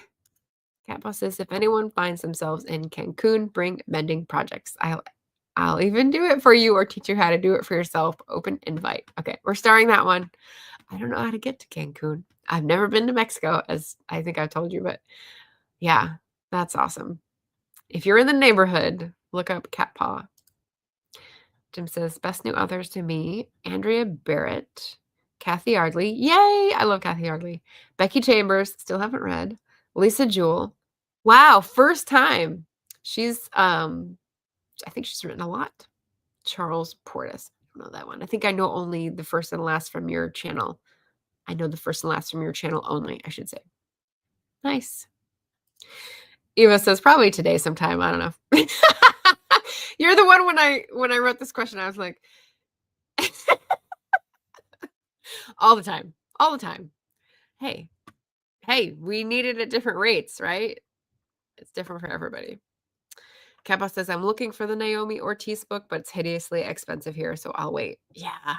Catboss says, if anyone finds themselves in Cancun, bring mending projects. I'll even do it for you or teach you how to do it for yourself. Open invite. Okay, we're starting that one. I don't know how to get to Cancun. I've never been to Mexico, as I think I've told you, but yeah, that's awesome. If you're in the neighborhood, look up Catpaw. Jim says, best new authors to me, Andrea Barrett, Kathy Ardley. Yay! I love Kathy Ardley. Becky Chambers, still haven't read. Lisa Jewell. Wow, first time. She's, I think she's written a lot. Charles Portis. I don't know that one. I think I know only the first and last from your channel. I know the first and last from your channel only, I should say. Nice. Eva says, probably today sometime. I don't know. You're the one when I wrote this question, I was like, all the time. All the time. Hey, we need it at different rates, right? It's different for everybody. Kappa says, I'm looking for the Naomi Ortiz book, but it's hideously expensive here, so I'll wait. Yeah.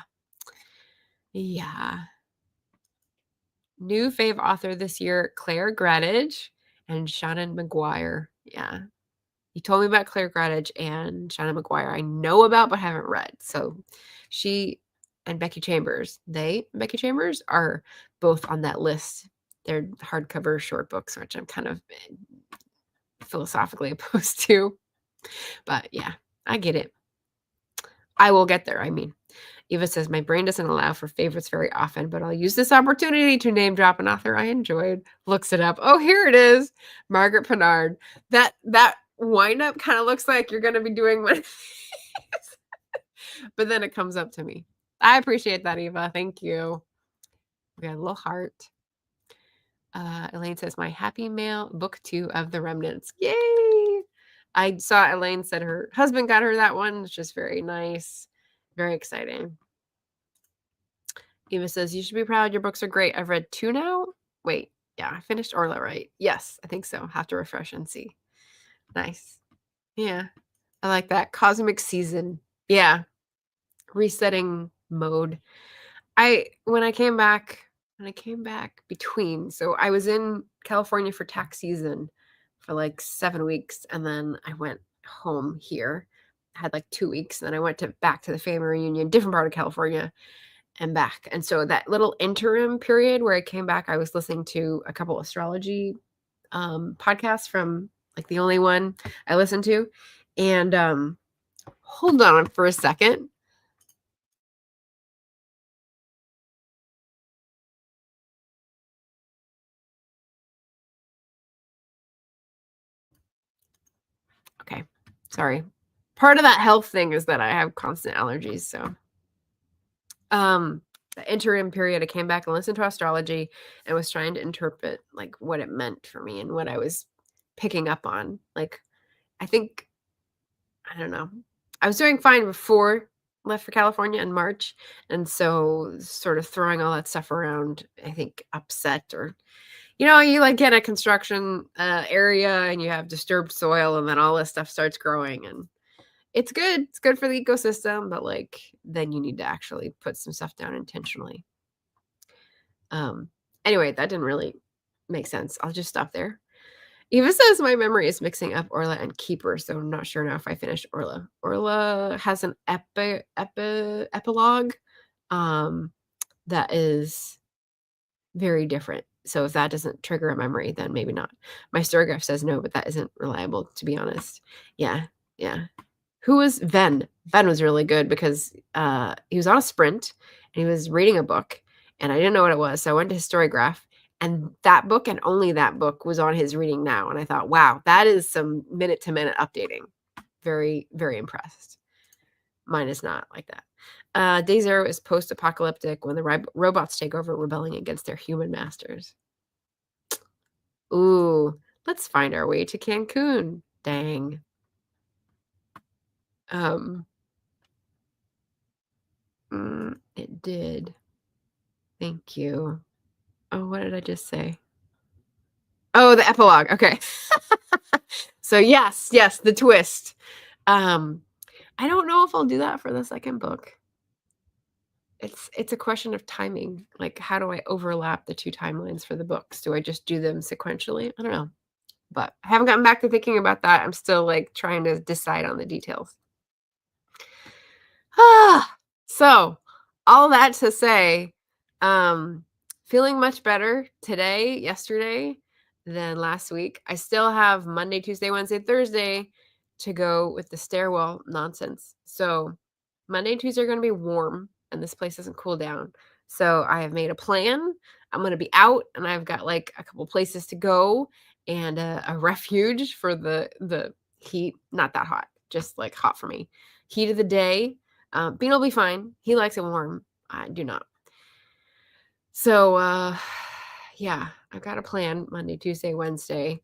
New fave author this year, Claire Gradage and Shannon McGuire. Yeah. You told me about Claire Gradage and Shannon McGuire I know about but haven't read. So she and Becky Chambers are both on that list. They're hardcover short books, which I'm kind of philosophically opposed to. But yeah, I get it. I will get there. I mean, Eva says, my brain doesn't allow for favorites very often, but I'll use this opportunity to name drop an author I enjoyed. Looks it up. Oh, here it is. Margaret Pinard. That wind up kind of looks like you're going to be doing one of these. But then it comes up to me. I appreciate that, Eva. Thank you. We got a little heart. Elaine says, my happy mail, book 2 of The Remnants. Yay! I saw Elaine said her husband got her that one. It's just very nice. Very exciting. Eva says, you should be proud. Your books are great. I've read 2 now. Wait. Yeah, I finished Orla, right? Yes, I think so. Have to refresh and see. Nice. Yeah. I like that. Cosmic season. Yeah. Resetting mode. When I came back between, so I was in California for tax season for like 7 weeks, and then I went home here had like 2 weeks, and then I went back to the family reunion, different part of California, and back. And so that little interim period where I came back, I was listening to a couple astrology podcasts from like the only one I listened to. And hold on for a second. Okay, sorry. Part of that health thing is that I have constant allergies. So the interim period, I came back and listened to astrology and was trying to interpret like what it meant for me and what I was picking up on. Like, I think, I don't know. I was doing fine before I left for California in March. And so sort of throwing all that stuff around, I think upset, or, you know, you like get a construction area and you have disturbed soil, and then all this stuff starts growing, and it's good. It's good for the ecosystem, but like then you need to actually put some stuff down intentionally. Anyway, that didn't really make sense. I'll just stop there. Eva says my memory is mixing up Orla and Keeper, so I'm not sure now if I finished Orla. Orla has an epilogue that is very different. So if that doesn't trigger a memory, then maybe not. My storygraph says no, but that isn't reliable, to be honest. Yeah. Who was Ven? Ven was really good because he was on a sprint and he was reading a book, and I didn't know what it was. So I went to his storygraph, and that book and only that book was on his reading now. And I thought, wow, that is some minute to minute updating. Very, very impressed. Mine is not like that. Day Zero is post-apocalyptic when the robots take over, rebelling against their human masters. Ooh, let's find our way to Cancun. Dang. It did. Thank you. Oh, what did I just say? Oh, the epilogue. Okay. So yes, the twist. I don't know if I'll do that for the second book. It's a question of timing. Like, how do I overlap the two timelines for the books? Do I just do them sequentially? I don't know. But I haven't gotten back to thinking about that. I'm still like trying to decide on the details. So all that to say, feeling much better today, yesterday, than last week. I still have Monday, Tuesday, Wednesday, Thursday to go with the stairwell nonsense. So Monday and Tuesday are going to be warm, and this place doesn't cool down. So I have made a plan. I'm going to be out, and I've got like a couple places to go and a refuge for the heat. Not that hot, just like hot for me. Heat of the day. Bean will be fine. He likes it warm. I do not. So, yeah, I've got a plan Monday, Tuesday, Wednesday,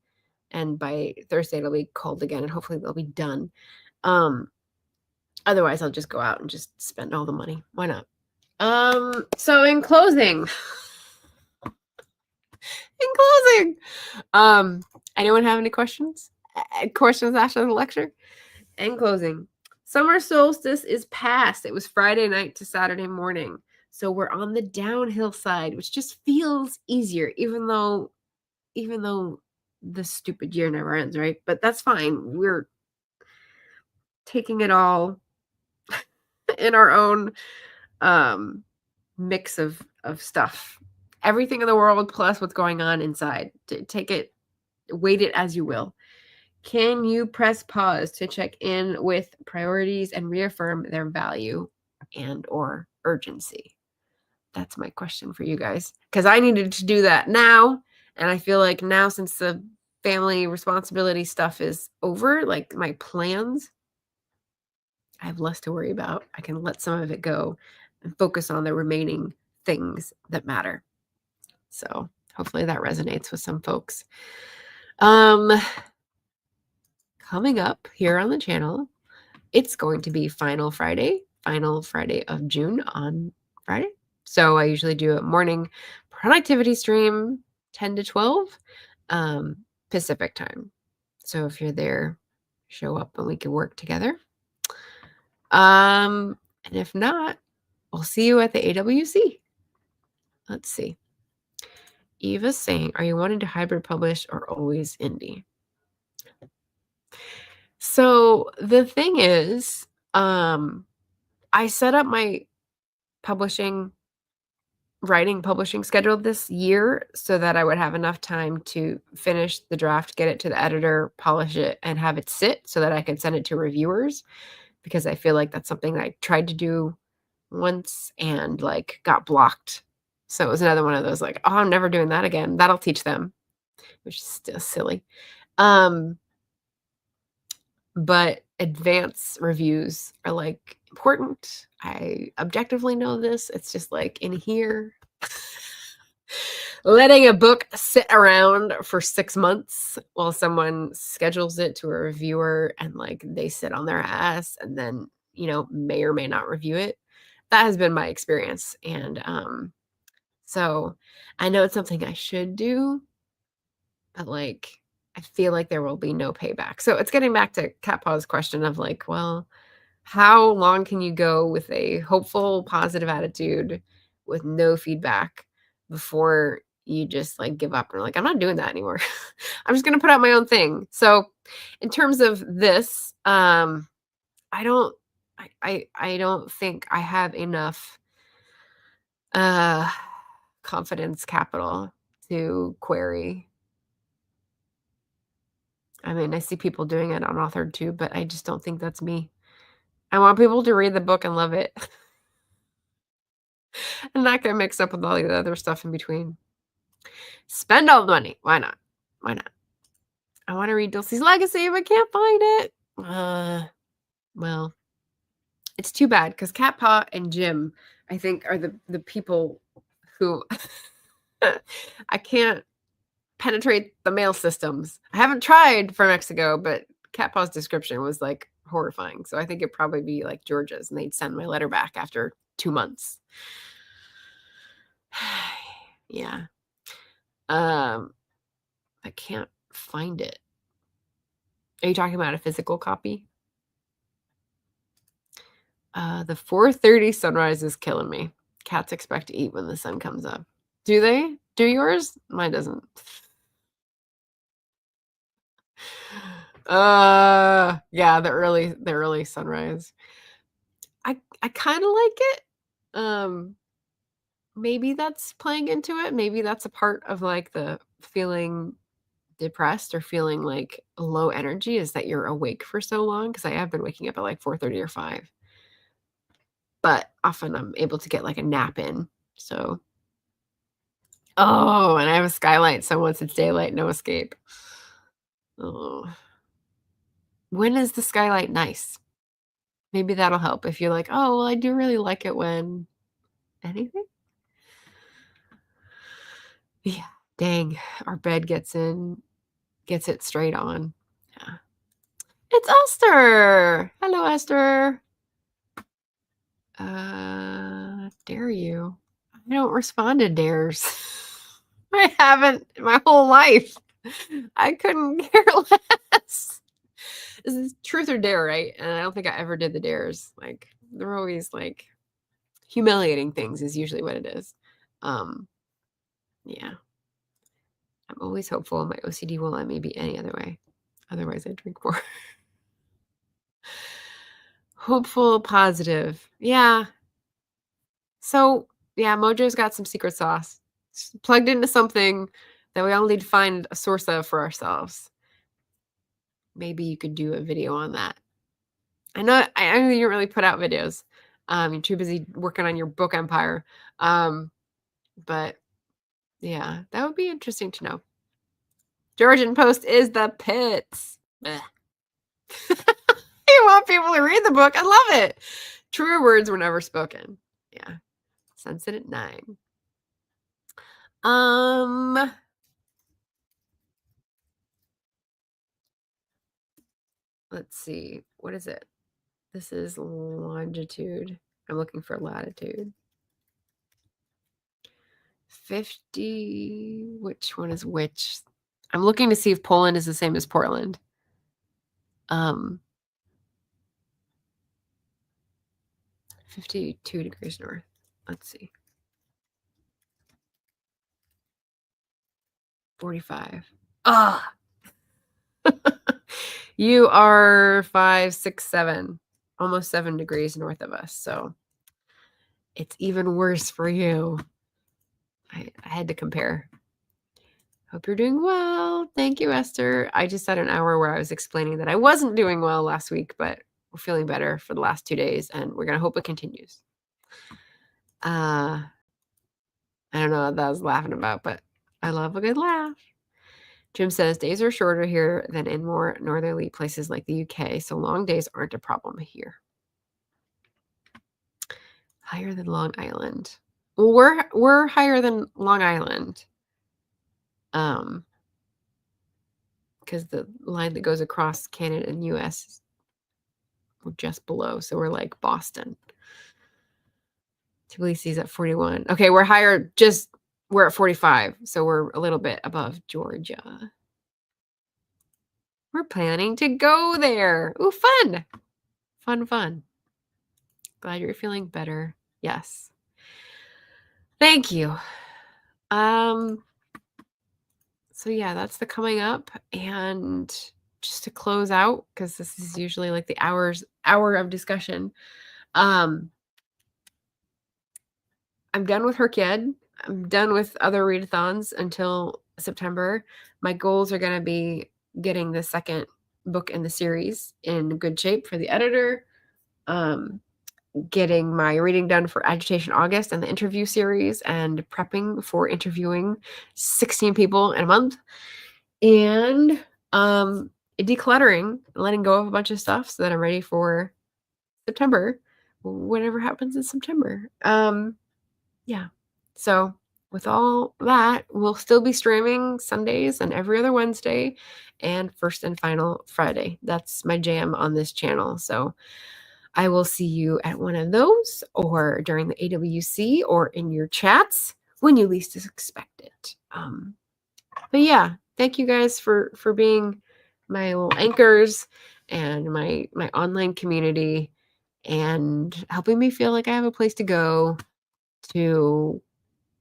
and by Thursday it'll be cold again, and hopefully they'll be done. Otherwise I'll just go out and just spend all the money. Why not? So in closing, anyone have any questions? Questions after the lecture? In closing, summer solstice is past. It was Friday night to Saturday morning. So we're on the downhill side, which just feels easier, even though the stupid year never ends, right? But that's fine. We're taking it all in our own mix of stuff. Everything in the world plus what's going on inside. Take it, weight it as you will. Can you press pause to check in with priorities and reaffirm their value and or urgency? That's my question for you guys, because I needed to do that now. And I feel like now, since the family responsibility stuff is over, like my plans, I have less to worry about. I can let some of it go and focus on the remaining things that matter. So hopefully that resonates with some folks. Coming up here on the channel, it's going to be final Friday of June on Friday. So I usually do a morning productivity stream, 10 to 12 Pacific time. So if you're there, show up and we can work together. And if not, we'll see you at the AWC. Let's see. Eva's saying, are you wanting to hybrid publish or always indie? So the thing is, I set up my publishing publishing schedule this year so that I would have enough time to finish the draft, get it to the editor, polish it, and have it sit so that I can send it to reviewers, because I feel like that's something that I tried to do once and, like, got blocked. So it was another one of those, like, "Oh, I'm never doing that again." That'll teach them, which is still silly. Um, but advance reviews are, like, important. I objectively know this. It's just, like, in here. Letting a book sit around for 6 months while someone schedules it to a reviewer and, like, they sit on their ass and then, may or may not review it. That has been my experience, and, so I know it's something I should do, but, like, I feel like there will be no payback. So it's getting back to Cat Paw's question of, like, well, how long can you go with a hopeful, positive attitude with no feedback before you just, like, give up and are like, "I'm not doing that anymore. I'm just gonna put out my own thing." So, in terms of this, I don't I don't think I have enough, uh, confidence capital to query. I mean, I see people doing it on Authored too, but I just don't think that's me. I want people to read the book and love it. And not get mixed up with all the other stuff in between. Spend all the money. Why not? Why not? I wanna read Dulcie's Legacy, but can't find it. Well, it's too bad because Cat Paw and Jim, I think, are the people who I can't penetrate the mail systems. I haven't tried for Mexico, but Cat Paw's description was, like, horrifying, so I think it'd probably be like Georgia's, and they'd send my letter back after 2 months. Yeah. Um, I can't find it. Are you talking about a physical copy? The 4:30 sunrise is killing me. Cats expect to eat when the sun comes up. Do they? Do yours? Mine doesn't. Yeah, the early sunrise. I kinda like it. Um, maybe that's playing into it. Maybe that's a part of, like, the feeling depressed or feeling, like, low energy is that you're awake for so long, because I have been waking up at, like, 4:30 or 5. But often I'm able to get, like, a nap in, so oh, and I have a skylight, so once it's daylight, no escape. Oh. When is the skylight nice? Maybe that'll help if you're like, "Oh, well, I do really like it when" anything? Yeah, dang, our bed gets it straight on. Yeah. It's Esther! Hello, Esther. Dare you? I don't respond to dares. I haven't my whole life. I couldn't care less. This is truth or dare, right? And I don't think I ever did the dares. Like, they're always, like, humiliating things is usually what it is. Um, yeah. I'm always hopeful my OCD will let me be any other way. Otherwise, I drink more. Hopeful, positive. Yeah. So, yeah, Mojo's got some secret sauce. It's plugged into something that we all need to find a source of for ourselves. Maybe you could do a video on that. I know you don't really put out videos. You're too busy working on your book empire. Um, but yeah, that would be interesting to know. Georgian Post is the pits. Ugh. You want people to read the book. I love it. Truer words were never spoken. Yeah. Sunset at 9. Um, let's see. What is it? This is longitude. I'm looking for latitude. 50. Which one is which? I'm looking to see if Poland is the same as Portland. Um, 52 degrees north. Let's see. 45. Ah. You are 5, 6, 7, almost 7 degrees north of us. So it's even worse for you. I had to compare. Hope you're doing well. Thank you, Esther. I just had an hour where I was explaining that I wasn't doing well last week, but we're feeling better for the last 2 days, and we're going to hope it continues. I don't know what I was laughing about, but I love a good laugh. Jim says, days are shorter here than in more northerly places like the UK, so long days aren't a problem here. Higher than Long Island. Well, we're higher than Long Island. Because the line that goes across Canada and US is just below, so we're like Boston. Tbilisi's at 41. Okay, we're higher, we're at 45, so we're a little bit above Georgia. We're planning to go there. Ooh, fun. Fun. Glad you're feeling better. Yes. Thank you. So yeah, that's the coming up. And just to close out, because this is usually like the hour of discussion. I'm done with Herkyed. I'm done with other readathons until September. My goals are going to be getting the second book in the series in good shape for the editor, getting my reading done for Agitation August and the interview series, and prepping for interviewing 16 people in a month, and decluttering, letting go of a bunch of stuff so that I'm ready for September, whatever happens in September. Yeah. So with all that, we'll still be streaming Sundays and every other Wednesday and first and final Friday. That's my jam on this channel. So I will see you at one of those, or during the AWC, or in your chats when you least expect it. But yeah, thank you guys for being my little anchors and my online community, and helping me feel like I have a place to go to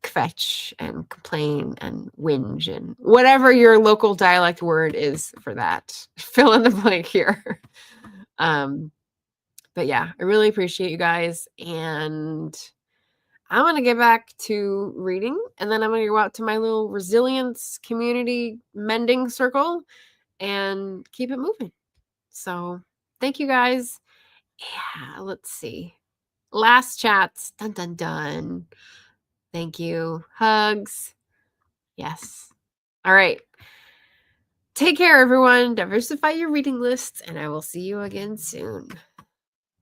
kvetch and complain and whinge and whatever your local dialect word is for that. Fill in the blank here. But yeah, I really appreciate you guys, and I'm going to get back to reading, and then I'm going to go out to my little resilience community mending circle and keep it moving. So thank you guys. Yeah, let's see. Last chats. Dun, dun, dun. Thank you. Hugs. Yes. All right. Take care, everyone. Diversify your reading lists, and I will see you again soon.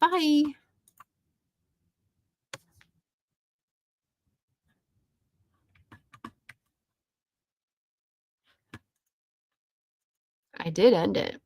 Bye. I did end it.